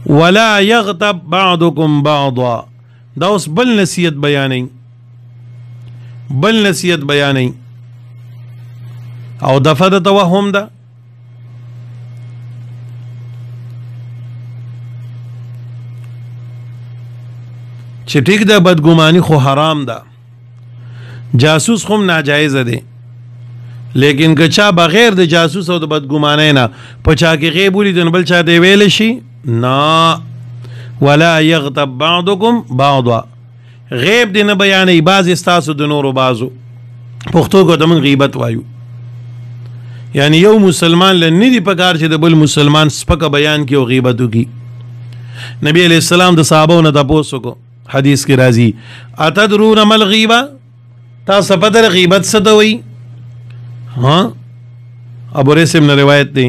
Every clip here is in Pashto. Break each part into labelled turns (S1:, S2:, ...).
S1: ولا یغتب بعضکم بعضا. دا اوس بل نصیحت بیانوي، بل نصیحت بیانوي او دفع د توهم ده. چې ټیک ده بدګماني خو حرام ده، جاسوس خو ناجایز ده، لیکن که چا بغیر د جاسوس او د بدګمانۍ نه په چا کې غیب ولید نو بل چا دی ویل شي نه. ولا یغتب بعضکم بعضا، غیب دی نه بیانوي بعض ستاسو د نورو بعضو. پښتو کو دمن غیبت وایو، یعنی یو مسلمان له نه دی پکار چې د بل مسلمان سپکه بیان کی او غیبت وکي. نبی علیہ السلام د صحابو نه تاسو کو حدیث کې راځي اتدرون مل غیبه، تاسو په در غیبت څه دوی؟ ها ابو ریسم نے روایت دی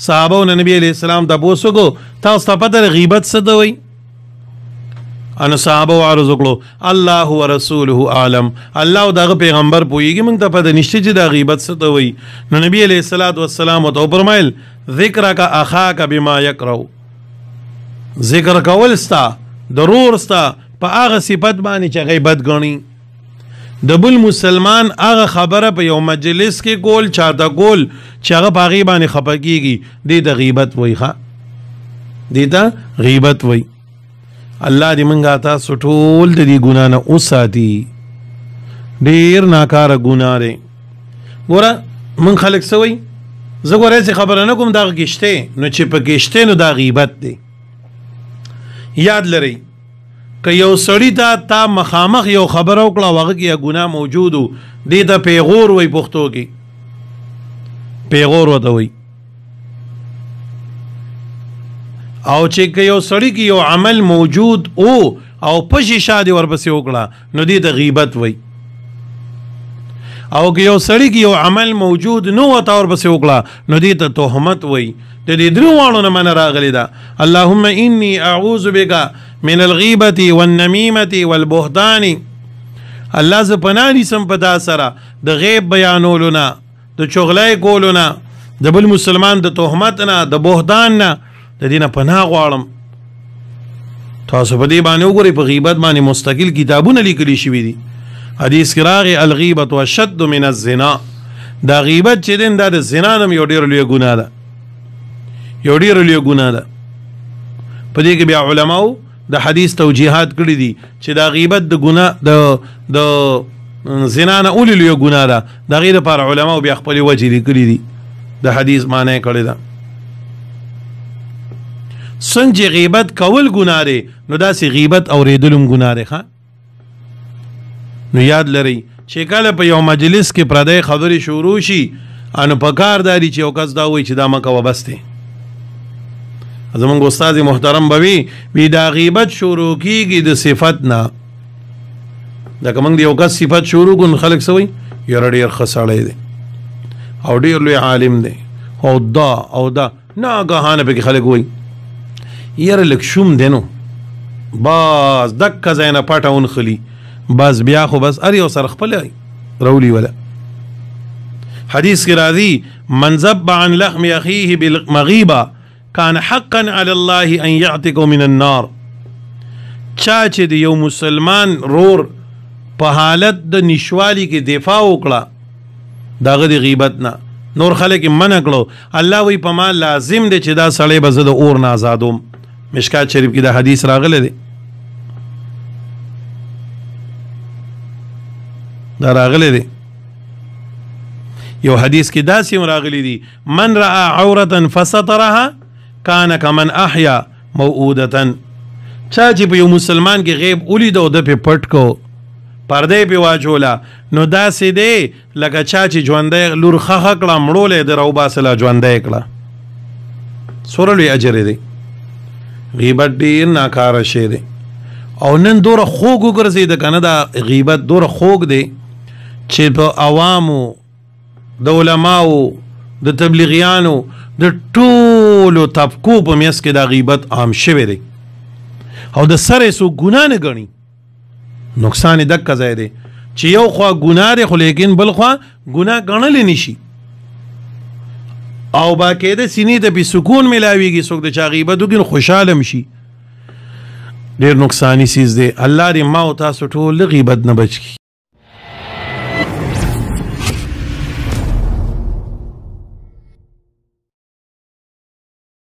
S1: صحابو نے نبی علیہ السلام تاسو کو تاسو په در غیبت څه دوی؟ ان صحابه عرض وکړو الله ورسوله عالم، الله او دغه پیغمبر پوېږي، موږ ته پته نشته چې دا غیبت څه ته وایي. نو نبی علیہ الصلوۃ والسلام ته فرمایل ذکرک اخاک بما یکرو، ذکر کول ستا ضرور ستا په هغه صفت باندې چې غیبت غني. د بل مسلمان هغه خبره په یو مجلس کې کول چاته کول چې هغه په هغې باندې خفه کېږي، دې ته غیبت وایي. ښه دې ته غیبت وایي. الله دې منګه تاسو ټول د دې ګناه نه وساتي، ډېر ناکاره ګناه دی. ګوره من خلک څه وایي، زه ګوره هسې خبره نه کوم دغه کې شته، نو چې پکې شته نو دا غیبت دی. یاد لرئ که یو سړي ته تا مخامخ یو خبره وکړه او هغه کې یو ګناه موجود و، دې ته پیغور وایي پښتو کې، پیغور ورته وایي. او چې که یو سړي کې یو عمل موجود او په شیشه دې ورپسې وکړه نو دې ته غیبت وایي. او که یو سړي کې یو عمل موجود نو ورته ورپسې وکړه نو دې ته تهمت وایي. د دې درو واړو نه منه راغلې ده. اللهم انی اعوذ بک من الغیبة والنمیمة والبهتان، الله زه پناه نیسم په تا سره د غیب بیانولو نه، د چغلۍ کولو نه، د بل مسلمان د تهمت نه، د بهتان نه، د دې نه پناه غواړم. تاسو په دې باندې وګورئ په غیبت باندې مستقل کتابونه لیکلي شوي دي. حدیث کې راغی الغیبة اشد من الزنا، دا غیبت چې دی دا د زنا نه یو ډېره لویه ګناه ده، یو ډېره لویه ګناه ده. په دې کې بیا علماو د حدیث توجیهات کړي دي چې دا غیبت د ګناه د زنا نه اولې لویه ګناه ده. د هغې دپاره علماو بیا خپلې وجې لیکلي دي، د حدیث معنی یې کړې ده. څنګه چې غیبت کول ګناه دی نو داسې غیبت اورېدل هم ګناه دی. ښه نو یاد لرئ چې کله په یو مجلس کې پردی خبرې شروع شي نو په کار دا دي چې یو کس دا وایي چې دا مه کوه بس دی. زمونږ استاد محترم به وي دا غیبت شروع کېږي د صفت نه. لکه موږ د یو کس صفت شروع کړو نو خلک څه وایي یاره ډېر ښه سړی دی او ډېر لوی عالم دی او دا ناګهانه پکې خلک وایي یاره لږ شوم دی نو بس دکه ځای نه پټه ونښلي، بس بیا خو بس هر یو سره خپله رولي وله. حدیث کې راځي من ذب عن لحم اخیه بالمغیبه کان حقا علی الله ان یعتقه من النار. چا چې د یو مسلمان رور په حالت د نشوالي کې دفاع وکړه دغه د غیبت نه، نور خلک یې منع کړو، الله وی په ما لازم دی چې دا سړی به زه د اور نه آزادوم. مشکات شریف کې دا حدیث راغلی دی، دا راغلی دی. یو حدیث کې داسې هم راغلی دی من رأى عورة فسترها کان کمن احیا موعودة. چا چې په یو مسلمان کې غیب ولید او د پې پټ کو پردې پې واچوله نو داسې دی لکه چا چې ژوندی لور خښه کړه مړولی د راوباسله ژوندی کړه. څومره لوی اجر دی. غیبت ډېر ناکاره شی دی او نن دوره خوږ وګرځېده که نه دا غیبت دوره خوږ دی چې په عوامو د علماو د تبلیغیانو د ټولو طبقو په میس کې دا غیبت عام شوی دی او د سره یې څوک ګناه نه ګڼي. نقصان یې دکه ځای دی چې یو خوا ګناه دی خو لیکن بل خوا ګناه ګڼلی نشي او باقاعده سینې ته پې سکون میلاویږي. څوک د چا غیبت وکړي نو خوشحاله هم شي ډیر نقصانی سیز دی. الله دې ما او تاسو ټول غیبت نه بچ کړي.